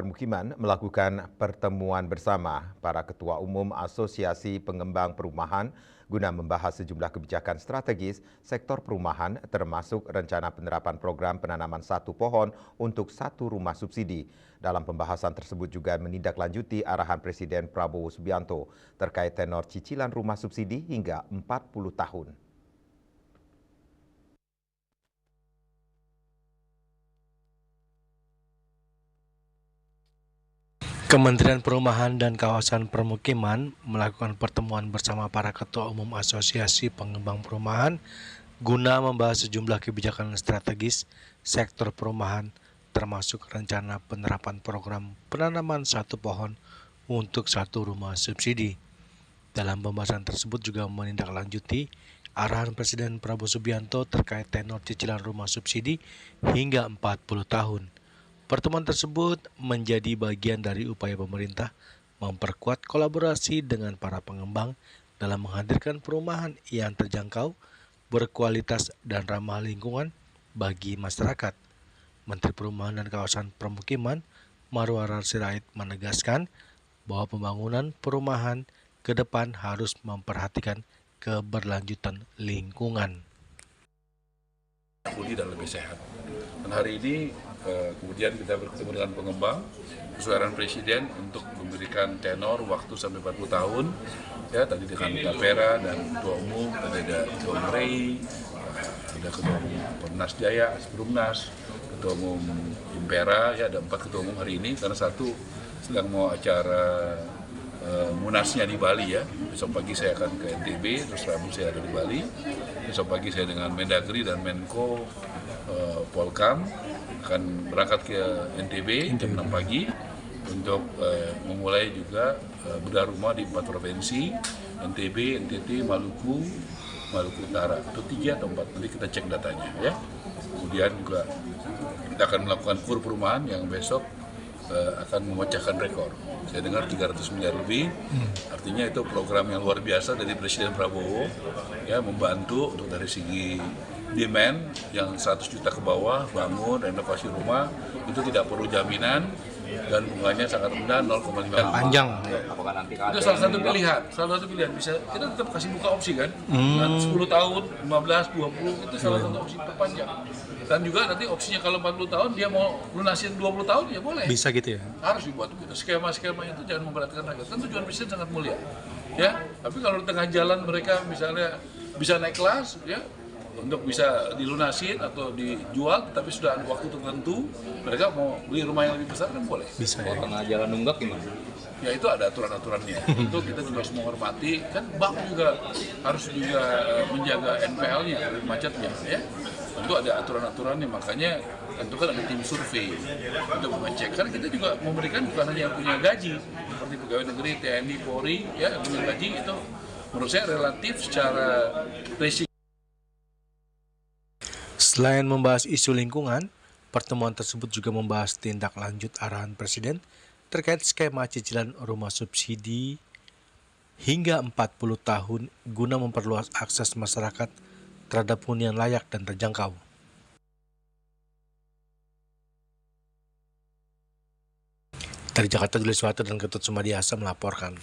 Permukiman melakukan pertemuan bersama para ketua umum Asosiasi Pengembang Perumahan guna membahas sejumlah kebijakan strategis sektor perumahan termasuk rencana penerapan program penanaman satu pohon untuk satu rumah subsidi. Dalam pembahasan tersebut juga menindaklanjuti arahan Presiden Prabowo Subianto terkait tenor cicilan rumah subsidi hingga 40 tahun. Kementerian Perumahan dan Kawasan Permukiman melakukan pertemuan bersama para ketua umum Asosiasi Pengembang Perumahan guna membahas sejumlah kebijakan strategis sektor perumahan termasuk rencana penerapan program penanaman satu pohon untuk satu rumah subsidi. Dalam pembahasan tersebut juga menindaklanjuti arahan Presiden Prabowo Subianto terkait tenor cicilan rumah subsidi hingga 40 tahun. Pertemuan tersebut menjadi bagian dari upaya pemerintah memperkuat kolaborasi dengan para pengembang dalam menghadirkan perumahan yang terjangkau, berkualitas dan ramah lingkungan bagi masyarakat. Menteri Perumahan dan Kawasan Permukiman Marwarar Sirait menegaskan bahwa pembangunan perumahan ke depan harus memperhatikan keberlanjutan lingkungan. Pulih dan lebih sehat. Dan hari ini kemudian kita bertemu dengan pengembang sesuai arahan Presiden untuk memberikan tenor waktu sampai 40 tahun. Ya, tadi dengan Tapera dan Ketua Umum, tadi ada Ketua Umum REI, ada Ketua Umum Pernas Jaya, Perumnas, Ketua Umum Impera, ya ada 4 Ketua Umum hari ini karena satu sedang mau acara Munasnya di Bali ya. Besok pagi saya akan ke NTB, terus Rabu saya ada di Bali. Besok pagi saya dengan Mendagri dan Menko Polkam akan berangkat ke NTB jam 6 pagi untuk memulai juga bedah rumah di 4 provinsi, NTB, NTT, Maluku Utara. Itu 3 atau 4, nanti kita cek datanya ya. Kemudian juga kita akan melakukan kur perumahan yang besok akan memecahkan rekor. Saya dengar 300 miliar lebih, artinya itu program yang luar biasa dari Presiden Prabowo, ya membantu untuk dari segi demand yang 100 juta ke bawah, bangun, renovasi rumah, itu tidak perlu jaminan dan bunganya sangat rendah 0,5. Panjang. Itu salah satu pilihan, bisa kita tetap kasih buka opsi kan, 10 tahun, 15, 20, itu salah satu opsi perpanjang. Dan juga nanti opsinya kalau 40 tahun dia mau lunasin 20 tahun ya boleh. Bisa gitu ya? Harus dibuat begitu. Skema-skema itu jangan memberatkan rakyat. Kan tujuan Presiden sangat mulia. Ya, tapi kalau di tengah jalan mereka misalnya bisa naik kelas ya untuk bisa dilunasin atau dijual tapi sudah ada waktu tertentu mereka mau beli rumah yang lebih besar kan boleh. Bisa ya? Tengah jalan nunggak gimana? Ya itu ada aturan-aturannya. Itu kita juga harus menghormati. Kan bank juga harus juga menjaga NPL-nya, macetnya ya. Tentu ada aturan-aturannya, makanya tentu kan ada tim survei untuk mengecek. Karena kita juga memberikan bukan hanya yang punya gaji, seperti pegawai negeri, TNI, Polri, ya yang punya gaji itu menurut saya relatif secara risiko. Selain membahas isu lingkungan, pertemuan tersebut juga membahas tindak lanjut arahan Presiden terkait skema cicilan rumah subsidi hingga 40 tahun guna memperluas akses masyarakat terhadap hunian layak dan terjangkau. Dari Jakarta, Julius Water dan Ketut Sumadiasa melaporkan.